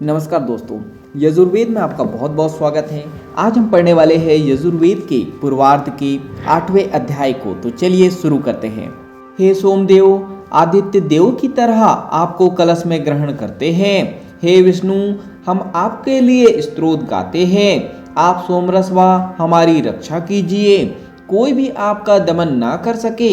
नमस्कार दोस्तों, यजुर्वेद में आपका बहुत बहुत स्वागत है। आज हम पढ़ने वाले हैं यजुर्वेद के पूर्वार्ध के 8वें अध्याय को। तो चलिए शुरू करते हैं। हे सोमदेव, आदित्य देव की तरह आपको कलश में ग्रहण करते हैं। हे विष्णु, हम आपके लिए स्तोत्र गाते हैं। आप सोमरसवा हमारी रक्षा कीजिए, कोई भी आपका दमन ना कर सके।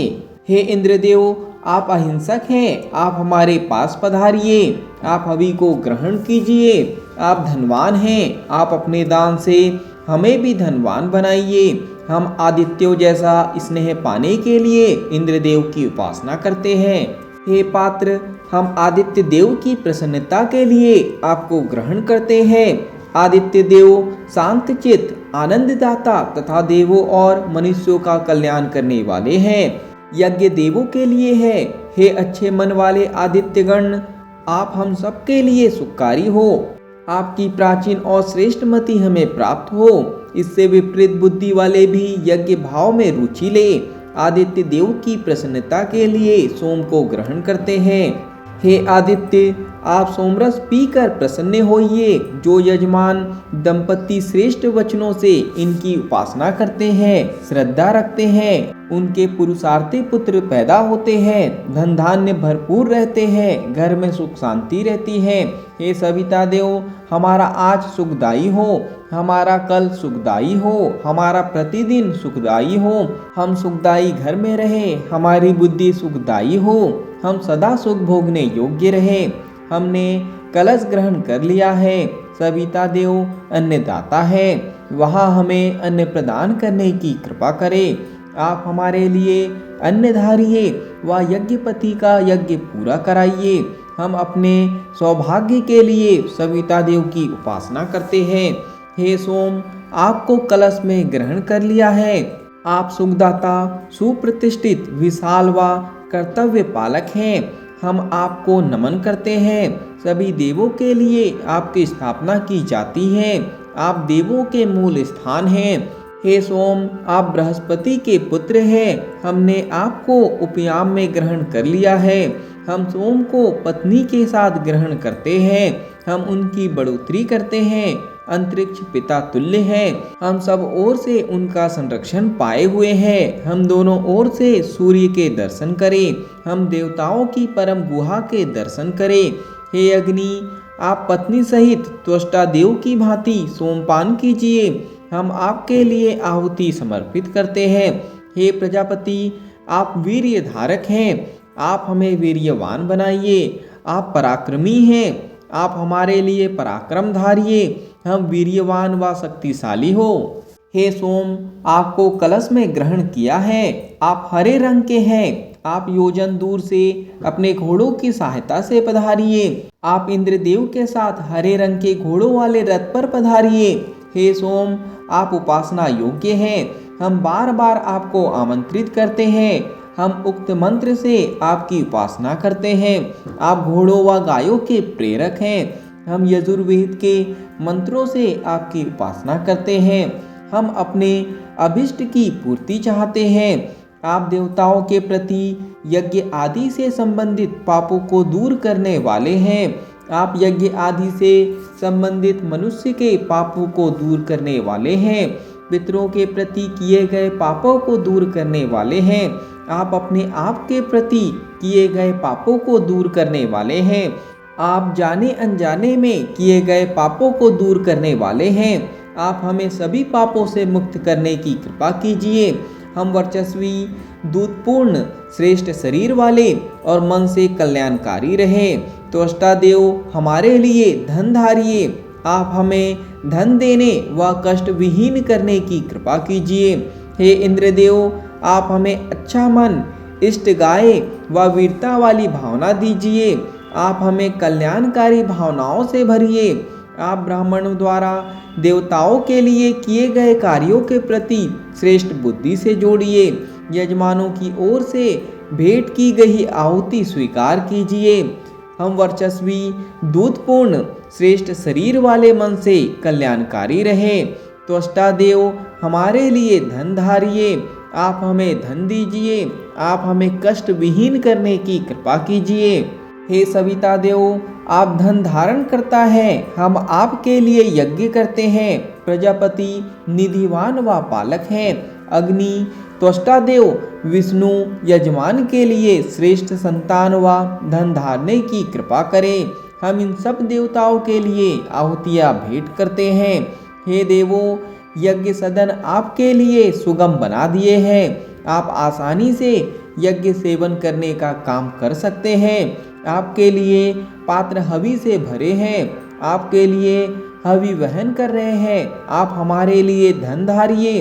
हे इंद्रदेव, आप अहिंसक हैं, आप हमारे पास पधारिए, आप हवि को ग्रहण कीजिए। आप धनवान हैं, आप अपने दान से हमें भी धनवान बनाइए। हम आदित्यों जैसा स्नेह पाने के लिए इंद्रदेव की उपासना करते हैं। हे पात्र, हम आदित्य देव की प्रसन्नता के लिए आपको ग्रहण करते हैं। आदित्य देव शांत चित्त, आनंददाता तथा देवों और मनुष्यों का कल्याण करने वाले हैं। यज्ञ देवों के लिए है। हे अच्छे मन वाले आदित्यगण, आप हम सबके लिए सुखकारी हो। आपकी प्राचीन और श्रेष्ठ मति हमें प्राप्त हो। इससे विपरीत बुद्धि वाले भी यज्ञ भाव में रुचि ले आदित्य देव की प्रसन्नता के लिए सोम को ग्रहण करते हैं। हे आदित्य, आप सोमरस पीकर प्रसन्न होइए। जो यजमान दंपति श्रेष्ठ वचनों से इनकी उपासना करते हैं, श्रद्धा रखते हैं, उनके पुरुषार्थी पुत्र पैदा होते हैं, धन धान्य भरपूर रहते हैं, घर में सुख शांति रहती है। हे सविता देव, हमारा आज सुखदायी हो, हमारा कल सुखदायी हो, हमारा प्रतिदिन सुखदायी हो। हम सुखदायी घर में रहे, हमारी बुद्धि सुखदायी हो, हम सदा सुख भोगने योग्य रहे। हमने कलश ग्रहण कर लिया है। सविता देव अन्नदाता है, वहाँ हमें अन्न प्रदान करने की कृपा करें। आप हमारे लिए अन्न धारिए व यज्ञपति का यज्ञ पूरा कराइए। हम अपने सौभाग्य के लिए सविता देव की उपासना करते हैं। हे सोम, आपको कलश में ग्रहण कर लिया है। आप सुखदाता, सुप्रतिष्ठित, विशाल व कर्तव्य पालक हैं। हम आपको नमन करते हैं। सभी देवों के लिए आपकी स्थापना की जाती है। आप देवों के मूल स्थान हैं। हे सोम, आप बृहस्पति के पुत्र हैं। हमने आपको उपयाम में ग्रहण कर लिया है। हम सोम को पत्नी के साथ ग्रहण करते हैं। हम उनकी बढ़ोतरी करते हैं। अंतरिक्ष पिता तुल्य है। हम सब ओर से उनका संरक्षण पाए हुए हैं। हम दोनों ओर से सूर्य के दर्शन करें। हम देवताओं की परम गुहा के दर्शन करें। हे अग्नि, आप पत्नी सहित त्वष्टा देव की भांति सोमपान कीजिए। हम आपके लिए आहुति समर्पित करते हैं। हे प्रजापति, आप वीर्य धारक हैं। आप हमें वीर्यवान बनाइए। आप पराक्रमी हैं। आप हमारे लिए पराक्रम धारिए। हम वीर्यवान व शक्तिशाली हो। हे सोम, आपको कलश में ग्रहण किया है। आप हरे रंग के हैं। आप योजन दूर से अपने घोड़ों की सहायता से पधारिए। आप इंद्रदेव के साथ हरे रंग के घोड़ों वाले रथ पर पधारिए। हे सोम, आप उपासना योग्य हैं। हम बार बार आपको आमंत्रित करते हैं। हम उक्त मंत्र से आपकी उपासना करते हैं। आप घोड़ों व गायों के प्रेरक हैं। हम यजुर्वेद के मंत्रों से आपकी उपासना करते हैं। हम अपने अभिष्ट की पूर्ति चाहते हैं। आप देवताओं के प्रति यज्ञ आदि से संबंधित पापों को दूर करने वाले हैं। आप यज्ञ आदि से संबंधित मनुष्य के पापों को दूर करने वाले हैं। पितरों के प्रति किए गए पापों को दूर करने वाले हैं। आप अपने आप के प्रति किए गए पापों को दूर करने वाले हैं। आप जाने अनजाने में किए गए पापों को दूर करने वाले हैं। आप हमें सभी पापों से मुक्त करने की कृपा कीजिए। हम वर्चस्वी, दूतपूर्ण, श्रेष्ठ शरीर वाले और मन से कल्याणकारी रहें। त्वष्टा देव, हमारे लिए धन धारिए। आप हमें धन देने व कष्ट विहीन करने की कृपा कीजिए। हे इंद्रदेव, आप हमें अच्छा मन, इष्ट गाय व वीरता वाली भावना दीजिए। आप हमें कल्याणकारी भावनाओं से भरिए। आप ब्राह्मणों द्वारा देवताओं के लिए किए गए कार्यों के प्रति श्रेष्ठ बुद्धि से जोड़िए। यजमानों की ओर से भेंट की गई आहुति स्वीकार कीजिए। हम वर्चस्वी, दूतपूर्ण, श्रेष्ठ शरीर वाले मन से कल्याणकारी रहें। त्वष्टा देव, हमारे लिए धन धारिए। आप हमें धन दीजिए। आप हमें कष्ट विहीन करने की कृपा कीजिए। हे सविता देव, आप धन धारण करता है, हम आपके लिए यज्ञ करते हैं। प्रजापति निधिवान व पालक हैं। अग्नि त्वष्टा देव, विष्णु यजमान के लिए श्रेष्ठ संतान व धन धारने की कृपा करें। हम इन सब देवताओं के लिए आहुतियाँ भेंट करते हैं। हे देवों, यज्ञ सदन आपके लिए सुगम बना दिए हैं। आप आसानी से यज्ञ सेवन करने का काम कर सकते हैं। आपके लिए पात्र हवि से भरे हैं। आपके लिए हवि वहन कर रहे हैं। आप हमारे लिए धन धारिए।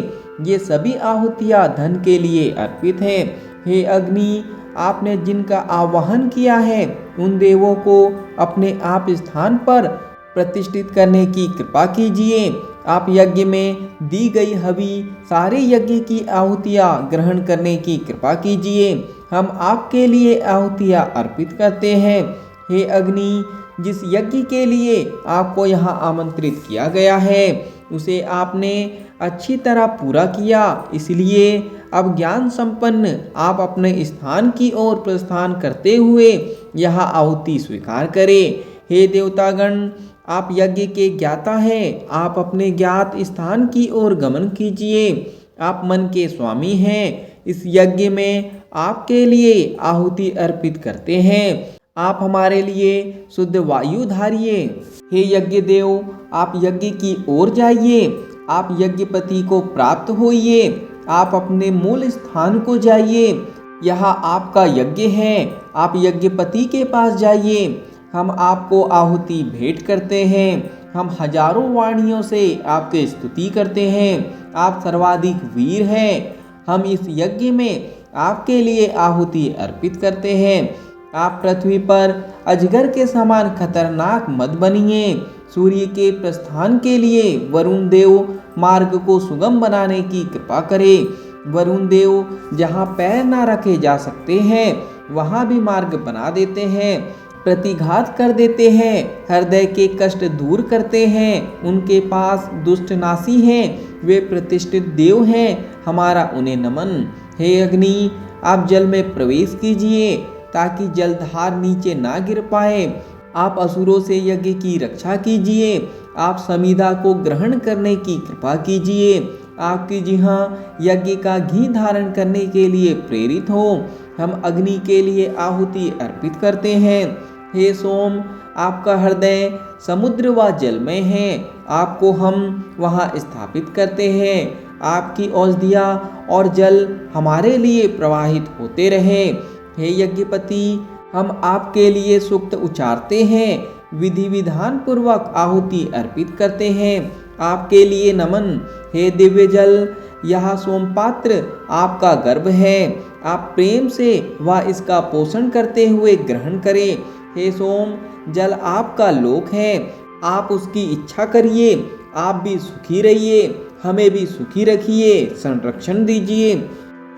ये सभी आहुतियाँ धन के लिए अर्पित हैं। हे अग्नि, आपने जिनका आवाहन किया है उन देवों को अपने आप स्थान पर प्रतिष्ठित करने की कृपा कीजिए। आप यज्ञ में दी गई हवि सारे यज्ञ की आहुतियाँ ग्रहण करने की कृपा कीजिए। हम आपके लिए आहुतियाँ अर्पित करते हैं। हे अग्नि, जिस यज्ञ के लिए आपको यहाँ आमंत्रित किया गया है उसे आपने अच्छी तरह पूरा किया, इसलिए अब ज्ञान संपन्न आप अपने स्थान की ओर प्रस्थान करते हुए यहाँ आहुति स्वीकार करें। हे देवतागण, आप यज्ञ के ज्ञाता हैं। आप अपने ज्ञात स्थान की ओर गमन कीजिए। आप मन के स्वामी हैं। इस यज्ञ में आपके लिए आहुति अर्पित करते हैं। आप हमारे लिए शुद्ध वायु धारिए। हे यज्ञ देव, आप यज्ञ की ओर जाइए। आप यज्ञपति को प्राप्त होइए। आप अपने मूल स्थान को जाइए। यहाँ आपका यज्ञ है। आप यज्ञपति के पास जाइए। हम आपको आहुति भेंट करते हैं। हम हजारों वाणियों से आपकी स्तुति करते हैं। आप सर्वाधिक वीर हैं। हम इस यज्ञ में आपके लिए आहुति अर्पित करते हैं। आप पृथ्वी पर अजगर के समान खतरनाक मत बनिए। सूर्य के प्रस्थान के लिए वरुण देव मार्ग को सुगम बनाने की कृपा करें। वरुण देव जहाँ पैर ना रखे जा सकते हैं वहाँ भी मार्ग बना देते हैं, प्रतिघात कर देते हैं, हृदय के कष्ट दूर करते हैं। उनके पास दुष्ट नासी हैं, वे प्रतिष्ठित देव हैं, हमारा उन्हें नमन। हे अग्नि, आप जल में प्रवेश कीजिए ताकि जलधार नीचे ना गिर पाए। आप असुरों से यज्ञ की रक्षा कीजिए। आप समीधा को ग्रहण करने की कृपा कीजिए। आपकी जिह्वा यज्ञ का घी धारण करने के लिए प्रेरित हो। हम अग्नि के लिए आहुति अर्पित करते हैं। हे सोम, आपका हृदय समुद्र व जल में है। आपको हम वहाँ स्थापित करते हैं। आपकी औषधियाँ और जल हमारे लिए प्रवाहित होते रहे। हे यज्ञपति, हम आपके लिए सूक्त उच्चारते हैं, विधि विधान पूर्वक आहुति अर्पित करते हैं। आपके लिए नमन। हे दिव्य जल, यह सोमपात्र आपका गर्भ है। आप प्रेम से व इसका पोषण करते हुए ग्रहण करें। हे सोम, जल आपका लोक है। आप उसकी इच्छा करिए। आप भी सुखी रहिए, हमें भी सुखी रखिए, संरक्षण दीजिए।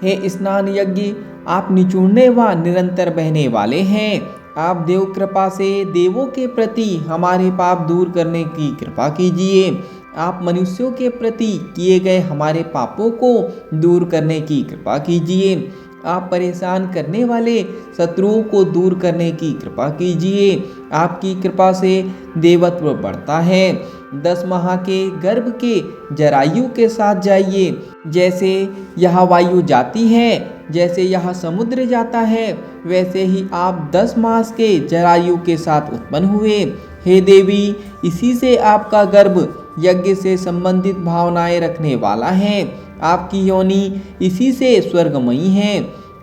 हे स्नान यज्ञ, आप निचुड़ने व निरंतर बहने वाले हैं। आप देव कृपा से देवों के प्रति हमारे पाप दूर करने की कृपा कीजिए। आप मनुष्यों के प्रति किए गए हमारे पापों को दूर करने की कृपा कीजिए। आप परेशान करने वाले शत्रुओं को दूर करने की कृपा कीजिए। आपकी कृपा से देवत्व बढ़ता है। 10 माह के गर्भ के जरायु के साथ जाइए। जैसे यह वायु जाती है, जैसे यह समुद्र जाता है, वैसे ही आप 10 मास के जरायु के साथ उत्पन्न हुए। हे देवी, इसी से आपका गर्भ यज्ञ से संबंधित भावनाएं रखने वाला है। आपकी योनि इसी से स्वर्गमयी है।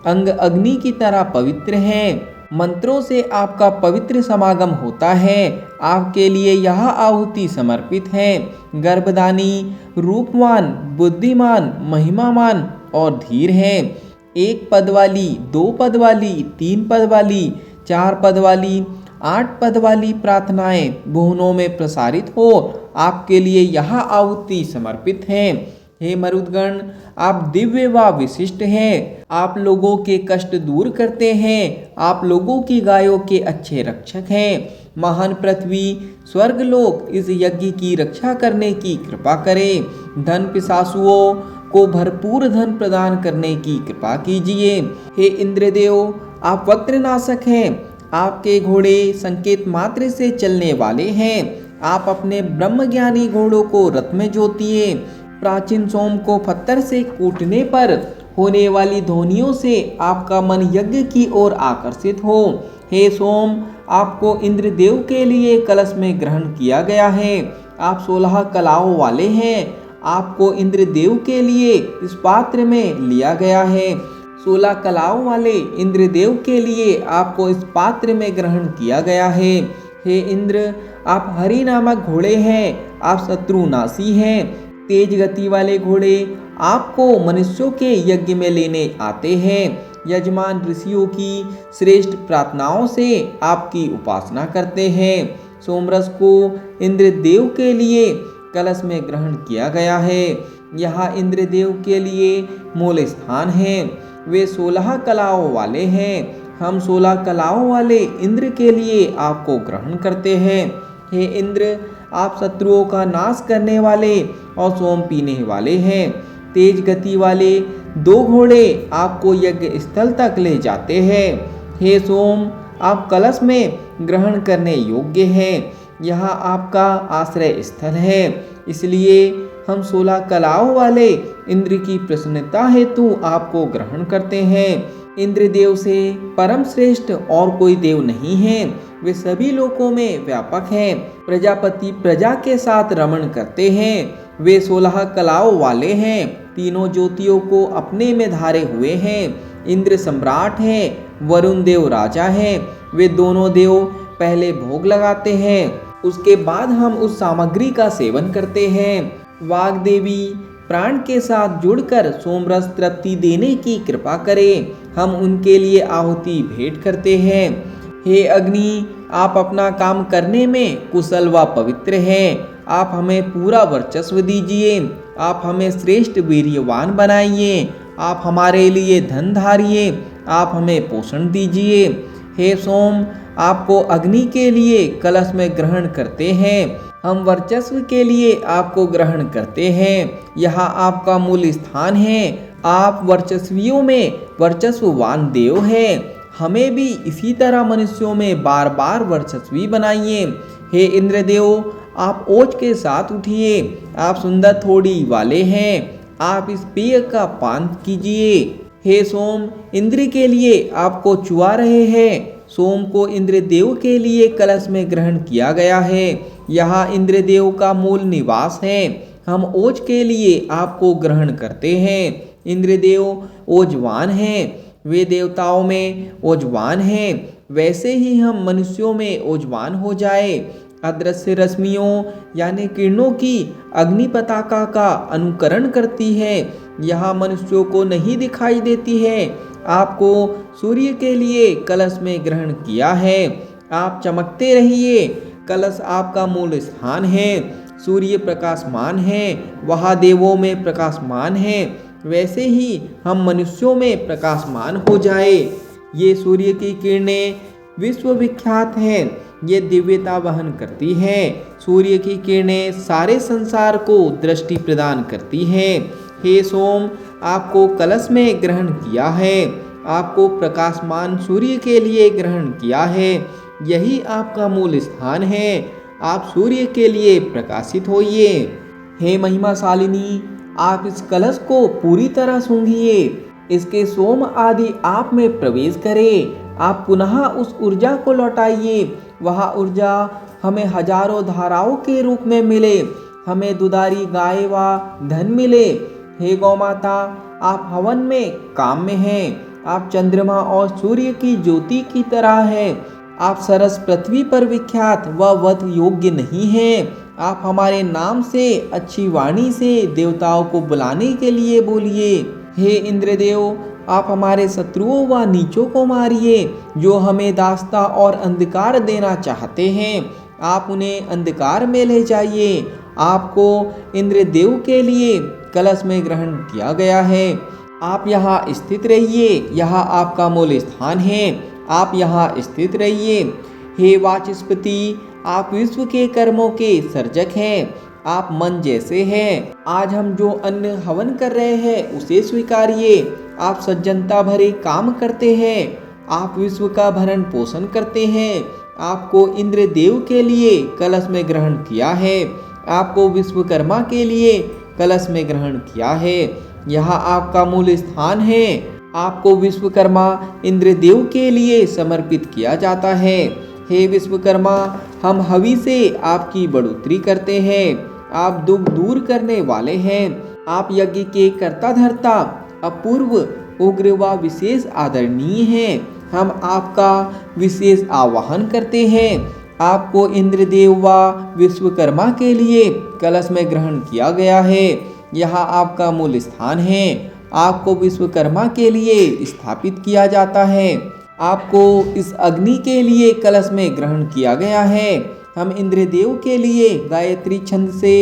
अंग अग्नि की तरह पवित्र है। मंत्रों से आपका पवित्र समागम होता है। आपके लिए यह आहुति समर्पित है। गर्भदानी रूपवान, बुद्धिमान, महिमामान और धीर है। 1 पद वाली, 2 पद वाली, 3 पद वाली, 4 पद वाली, 8 पद वाली प्रार्थनाएं भुवनों में प्रसारित हो। आपके लिए यह आहुति समर्पित है। हे मरुदगण, आप दिव्य व विशिष्ट हैं। आप लोगों के कष्ट दूर करते हैं। आप लोगों की गायों के अच्छे रक्षक हैं। महान पृथ्वी स्वर्गलोक इस यज्ञ की रक्षा करने की कृपा करें। धन पिशाचुओं को भरपूर धन प्रदान करने की कृपा कीजिए। हे इंद्रदेव, आप वक्त्रनाशक हैं। आपके घोड़े संकेत मात्र से चलने वाले हैं। आप अपने ब्रह्मज्ञानी घोड़ों को रथ में जोतिए। प्राचीन सोम को पत्थर से कूटने पर होने वाली ध्वनियों से आपका मन यज्ञ की ओर आकर्षित हो। हे सोम, आपको इंद्रदेव के लिए कलश में ग्रहण किया गया है। आप 16 कलाओं वाले हैं। आपको इंद्रदेव के लिए इस पात्र में लिया गया है। 16 कलाओं वाले इंद्रदेव के लिए आपको इस पात्र में ग्रहण किया गया है। हे इंद्र, आप हरि नामक घोड़े हैं। आप शत्रुनाशी हैं। तेज गति वाले घोड़े आपको मनुष्यों के यज्ञ में लेने आते हैं। यजमान ऋषियों की श्रेष्ठ प्रार्थनाओं से आपकी उपासना करते हैं। सोमरस को इंद्रदेव के लिए कलश में ग्रहण किया गया है। यहाँ इंद्रदेव के लिए मूल स्थान है। वे 16 कलाओं वाले हैं। हम 16 कलाओं वाले इंद्र के लिए आपको ग्रहण करते हैं। हे इंद्र, आप शत्रुओं का नाश करने वाले और सोम पीने वाले हैं। तेज गति वाले 2 घोड़े आपको यज्ञ स्थल तक ले जाते हैं। हे सोम, आप कलश में ग्रहण करने योग्य हैं। यहाँ आपका आश्रय स्थल है। इसलिए हम 16 कलाओं वाले इंद्र की प्रसन्नता हेतु आपको ग्रहण करते हैं। इंद्रदेव से परम श्रेष्ठ और कोई देव नहीं है। वे सभी लोकों में व्यापक हैं। प्रजापति प्रजा के साथ रमण करते हैं। वे 16 कलाओं वाले हैं। तीनों ज्योतियों को अपने में धारे हुए हैं। इंद्र सम्राट हैं। वरुण देव राजा हैं। वे दोनों देव पहले भोग लगाते हैं, उसके बाद हम उस सामग्री का सेवन करते हैं। वाग देवी प्राण के साथ जुड़कर सोमरस तृप्ति देने की कृपा करें। हम उनके लिए आहुति भेंट करते हैं। हे अग्नि, आप अपना काम करने में कुशल व पवित्र हैं। आप हमें पूरा वर्चस्व दीजिए। आप हमें श्रेष्ठ वीर्यवान बनाइए। आप हमारे लिए धन धारिए। आप हमें पोषण दीजिए। हे सोम, आपको अग्नि के लिए कलश में ग्रहण करते हैं। हम वर्चस्व के लिए आपको ग्रहण करते हैं। यहाँ आपका मूल स्थान है। आप वर्चस्वियों में वर्चस्ववान देव हैं। हमें भी इसी तरह मनुष्यों में बार बार वर्चस्वी बनाइए। हे इंद्रदेव, आप ओज के साथ उठिए। आप सुंदर थोड़ी वाले हैं। आप इस पेय का पान कीजिए। हे सोम, इंद्र के लिए आपको चुआ रहे हैं। सोम को इंद्रदेव के लिए कलश में ग्रहण किया गया है। यहाँ इंद्रदेव का मूल निवास है। हम ओज के लिए आपको ग्रहण करते हैं। इंद्रदेव ओजवान हैं। वे देवताओं में ओजवान हैं। वैसे ही हम मनुष्यों में ओजवान हो जाए। अदृश्य रश्मियों यानी किरणों की अग्नि पताका का अनुकरण करती है। यहाँ मनुष्यों को नहीं दिखाई देती है। आपको सूर्य के लिए कलश में ग्रहण किया है। आप चमकते रहिए। कलश आपका मूल स्थान है। सूर्य प्रकाशमान है। वह देवों में प्रकाशमान है। वैसे ही हम मनुष्यों में प्रकाशमान हो जाए। ये सूर्य की किरणें विश्वविख्यात हैं। ये दिव्यता वहन करती हैं। सूर्य की किरणें सारे संसार को दृष्टि प्रदान करती हैं। हे सोम, आपको कलश में ग्रहण किया है। आपको प्रकाशमान सूर्य के लिए ग्रहण किया है। यही आपका मूल स्थान है। आप सूर्य के लिए प्रकाशित होइए। हे महिमाशालिनी, आप इस कलश को पूरी तरह सूंघिए। इसके सोम आदि आप में प्रवेश करें। आप पुनः उस ऊर्जा को लौटाइए। वह ऊर्जा हमें हजारों धाराओं के रूप में मिले। हमें दुधारी गाय व धन मिले। हे गौ माता, आप हवन में काम में हैं। आप चंद्रमा और सूर्य की ज्योति की तरह हैं। आप सरस पृथ्वी पर विख्यात व वध योग्य नहीं हैं। आप हमारे नाम से अच्छी वाणी से देवताओं को बुलाने के लिए बोलिए। हे इंद्रदेव, आप हमारे शत्रुओं व नीचों को मारिए जो हमें दास्ता और अंधकार देना चाहते हैं। आप उन्हें अंधकार में ले जाइए। आपको इंद्रदेव के लिए कलश में ग्रहण किया गया है। आप यहाँ स्थित रहिए। यहाँ आपका मूल स्थान है। आप यहाँ स्थित रहिए। हे वाचस्पति, आप विश्व के कर्मों के सर्जक हैं। आप मन जैसे हैं। आज हम जो अन्न हवन कर रहे हैं उसे स्वीकारिए। आप सज्जनता भरे काम करते हैं। आप विश्व का भरण पोषण करते हैं। आपको इंद्र देव के लिए कलश में ग्रहण किया है। आपको विश्वकर्मा के लिए कलश में ग्रहण किया है। यहाँ आपका मूल स्थान है। आपको विश्वकर्मा इंद्र देव के लिए समर्पित किया जाता है। हे विश्वकर्मा, हम हवि से आपकी बढ़ोतरी करते हैं। आप दुख दूर करने वाले हैं। आप यज्ञ के कर्ता धर्ता, अपूर्व, उग्र व विशेष आदरणीय हैं। हम आपका विशेष आवाहन करते हैं। आपको इंद्रदेव व विश्वकर्मा के लिए कलश में ग्रहण किया गया है। यहाँ आपका मूल स्थान है। आपको विश्वकर्मा के लिए स्थापित किया जाता है। आपको इस अग्नि के लिए कलश में ग्रहण किया गया है। हम इंद्रदेव के लिए गायत्री छंद से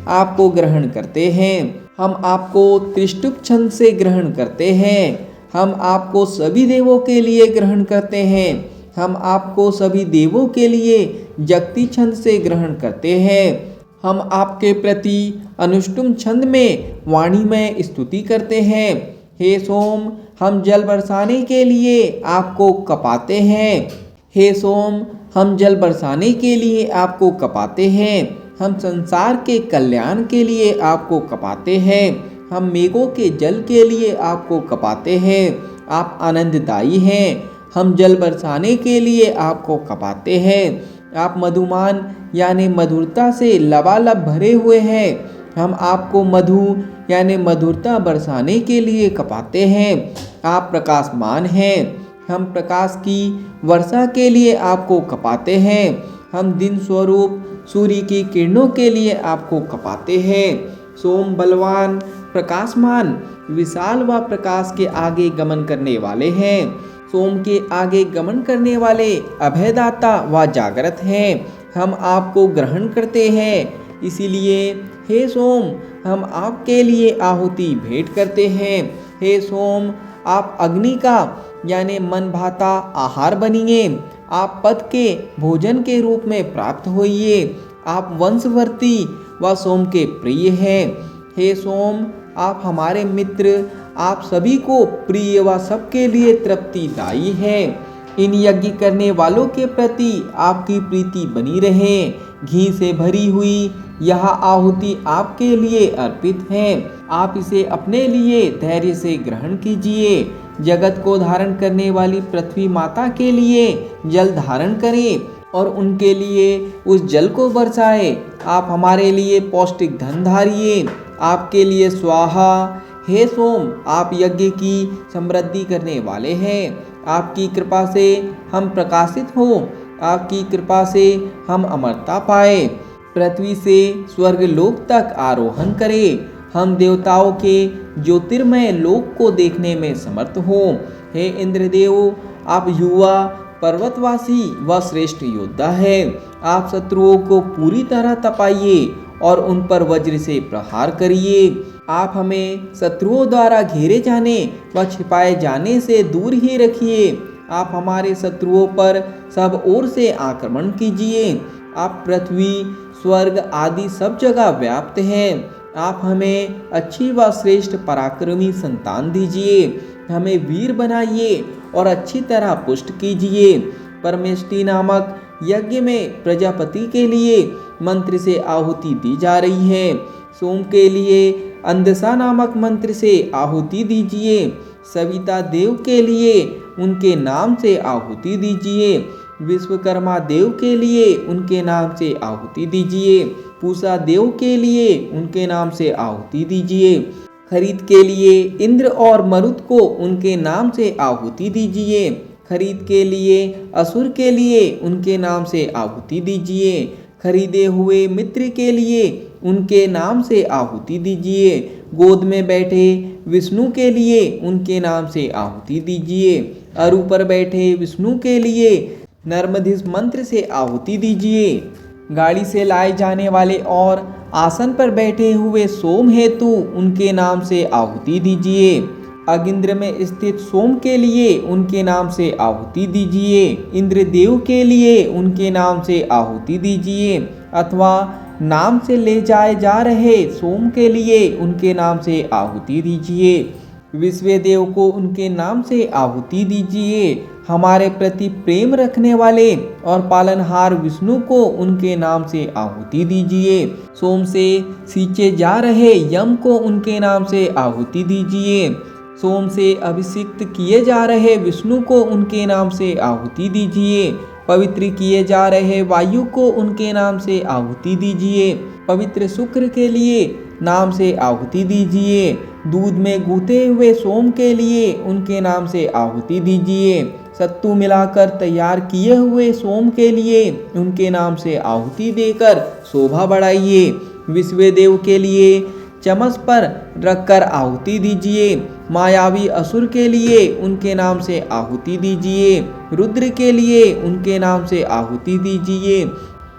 आपको ग्रहण करते हैं। हम आपको त्रिष्टुप छंद से ग्रहण करते हैं। हम आपको सभी देवों के लिए ग्रहण करते हैं। हम आपको सभी देवों के लिए जगती छंद से ग्रहण करते हैं। हम आपके प्रति अनुष्टुम छंद में वाणी में स्तुति करते हैं। हे सोम, हम जल बरसाने के लिए आपको कपाते हैं। हे सोम, हम जल बरसाने के लिए आपको कपाते हैं। हम संसार के कल्याण के लिए आपको कपाते हैं। हम मेघों के जल के लिए आपको कपाते हैं। आप आनंददायी हैं। हम जल बरसाने के लिए आपको कपाते हैं। आप मधुमान यानी मधुरता से लबालब भरे हुए हैं। हम आपको मधु यानी मधुरता बरसाने के लिए कपाते हैं। आप प्रकाशमान हैं। हम प्रकाश की वर्षा के लिए आपको कपाते हैं। हम दिन स्वरूप सूर्य की किरणों के लिए आपको कपाते हैं। सोम बलवान, प्रकाशमान, विशाल व प्रकाश के आगे गमन करने वाले हैं। सोम के आगे गमन करने वाले अभयदाता व जागृत हैं। हम आपको ग्रहण करते हैं। इसीलिए हे सोम, हम आपके लिए आहुति भेंट करते हैं। हे सोम, आप अग्नि का यानी मन भाता आहार बनिए। आप पद के भोजन के रूप में प्राप्त होइए। आप वंशवर्ती व सोम के प्रिय हैं। हे सोम, आप हमारे मित्र, आप सभी को प्रिय व सबके लिए तृप्तिदायी हैं। इन यज्ञ करने वालों के प्रति आपकी प्रीति बनी रहे। घी से भरी हुई यह आहुति आपके लिए अर्पित है। आप इसे अपने लिए धैर्य से ग्रहण कीजिए। जगत को धारण करने वाली पृथ्वी माता के लिए जल धारण करें और उनके लिए उस जल को बरसाए। आप हमारे लिए पौष्टिक धन धारिए। आपके लिए स्वाहा। हे सोम, आप यज्ञ की समृद्धि करने वाले हैं। आपकी कृपा से हम प्रकाशित हो। आपकी कृपा से हम अमरता पाए। पृथ्वी से स्वर्ग लोक तक आरोहण करें। हम देवताओं के ज्योतिर्मय लोक को देखने में समर्थ हो। हे इंद्रदेव, आप युवा, पर्वतवासी व श्रेष्ठ योद्धा है। आप शत्रुओं को पूरी तरह तपाइए और उन पर वज्र से प्रहार करिए। आप हमें शत्रुओं द्वारा घेरे जाने व छिपाए जाने से दूर ही रखिए। आप हमारे शत्रुओं पर सब ओर से आक्रमण कीजिए। आप पृथ्वी, स्वर्ग आदि सब जगह व्याप्त हैं। आप हमें अच्छी व श्रेष्ठ पराक्रमी संतान दीजिए। हमें वीर बनाइए और अच्छी तरह पुष्ट कीजिए। परमेष्टि नामक यज्ञ में प्रजापति के लिए मंत्र से आहुति दी जा रही है। सोम के लिए अंदसा नामक मंत्र से आहुति दीजिए। सविता देव के लिए उनके नाम से आहुति दीजिए। विश्वकर्मा देव के लिए उनके नाम से आहुति दीजिए। पूषा देव के लिए उनके नाम से आहुति दीजिए। खरीद के लिए इंद्र और मरुत को उनके नाम से आहुति दीजिए। खरीद के लिए असुर के लिए उनके नाम से आहुति दीजिए। खरीदे हुए मित्र के लिए उनके नाम से आहुति दीजिए। गोद में बैठे विष्णु के लिए उनके नाम से आहुति दीजिए। अरु पर बैठे विष्णु के लिए नर्मधिस मंत्र से आहुति दीजिए। गाड़ी से लाए जाने वाले और आसन पर बैठे हुए सोम हेतु उनके नाम से आहुति दीजिए। अगिंद्र में स्थित सोम के लिए उनके नाम से आहुति दीजिए। इंद्रदेव के लिए उनके नाम से आहुति दीजिए। अथवा नाम से ले जाए जा रहे सोम के लिए उनके नाम से आहुति दीजिए। विश्वदेव को उनके नाम से आहुति दीजिए। हमारे प्रति प्रेम रखने वाले और पालनहार विष्णु को उनके नाम से आहुति दीजिए। सोम से सींचे जा रहे यम को उनके नाम से आहुति दीजिए। सोम से अभिषिक्त किए जा रहे विष्णु को उनके नाम से आहुति दीजिए। पवित्र किए जा रहे वायु को उनके नाम से आहुति दीजिए। पवित्र शुक्र के लिए नाम से आहुति दीजिए। दूध में गूंथे हुए सोम के लिए उनके नाम से आहुति दीजिए। सत्तू मिलाकर तैयार किए हुए सोम के लिए उनके नाम से आहुति देकर शोभा बढ़ाइए। विश्वदेव के लिए चमच पर रखकर आहुति दीजिए। मायावी असुर के लिए उनके नाम से आहुति दीजिए। रुद्र के लिए उनके नाम से आहुति दीजिए।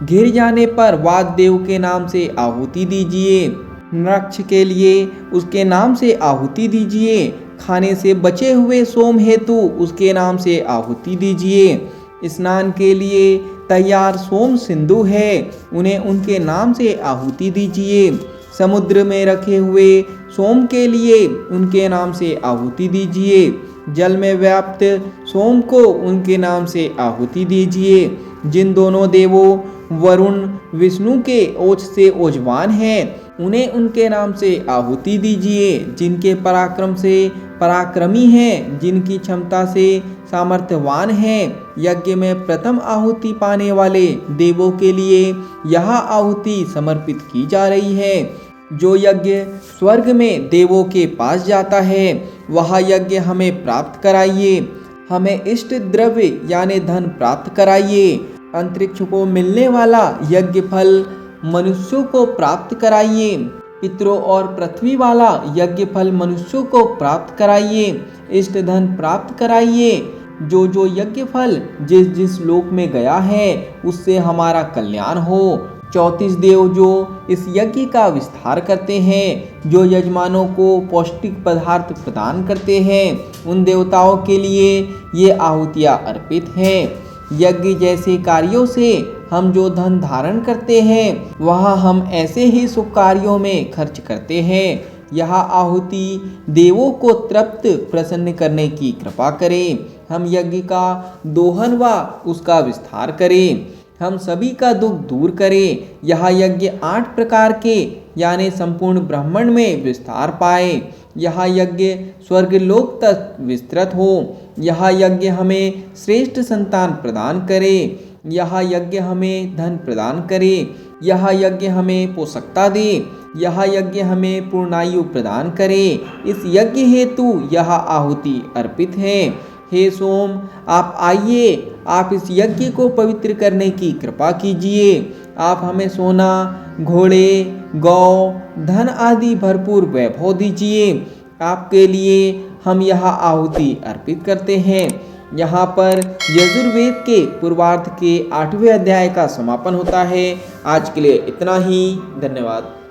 घिर जाने पर वाददेव के नाम से आहुति दीजिए। नक्ष के लिए उसके नाम से आहुति दीजिए। खाने से बचे हुए सोम हेतु उसके नाम से आहुति दीजिए। स्नान के लिए तैयार सोम सिंधु है, उन्हें उनके नाम से आहुति दीजिए। समुद्र में रखे हुए सोम के लिए उनके नाम से आहुति दीजिए। जल में व्याप्त सोम को उनके नाम से आहुति दीजिए। जिन दोनों देवों वरुण विष्णु के ओज से ओजवान हैं, उन्हें उनके नाम से आहुति दीजिए। जिनके पराक्रम से पराक्रमी हैं, जिनकी क्षमता से सामर्थ्यवान हैं, यज्ञ में प्रथम आहुति पाने वाले देवों के लिए यह आहुति समर्पित की जा रही है। जो यज्ञ स्वर्ग में देवों के पास जाता है, वह यज्ञ हमें प्राप्त कराइए। हमें इष्ट द्रव्य यानी धन प्राप्त कराइए। अंतरिक्ष को मिलने वाला यज्ञ फल मनुष्यों को प्राप्त कराइए। पितरों और पृथ्वी वाला यज्ञ फल मनुष्यों को प्राप्त कराइए। इष्ट धन प्राप्त कराइए। जो जो यज्ञ फल जिस जिस लोक में गया है, उससे हमारा कल्याण हो। 34 देव जो इस यज्ञ का विस्तार करते हैं, जो यजमानों को पौष्टिक पदार्थ प्रदान करते हैं, उन देवताओं के लिए ये आहुतियाँ अर्पित हैं। यज्ञ जैसे कार्यों से हम जो धन धारण करते हैं, वह हम ऐसे ही शुभ कार्यों में खर्च करते हैं। यह आहुति देवों को तृप्त प्रसन्न करने की कृपा करें। हम यज्ञ का दोहन व उसका विस्तार करें। हम सभी का दुख दूर करें। यह यज्ञ 8 प्रकार के यानी संपूर्ण ब्रह्मांड में विस्तार पाए। यह यज्ञ स्वर्गलोक तक विस्तृत हो। यह यज्ञ हमें श्रेष्ठ संतान प्रदान करे। यह यज्ञ हमें धन प्रदान करे। यह यज्ञ हमें पोषकता दे। यह यज्ञ हमें पूर्णायु प्रदान करे। इस यज्ञ हेतु यह आहुति अर्पित है। हे सोम, आप आइए, आप इस यज्ञ को पवित्र करने की कृपा कीजिए। आप हमें सोना, घोड़े, गौ, धन आदि भरपूर वैभव दीजिए। आपके लिए हम यह आहुति अर्पित करते हैं। यहाँ पर यजुर्वेद के पूर्वार्ध के 8वें अध्याय का समापन होता है। आज के लिए इतना ही। धन्यवाद।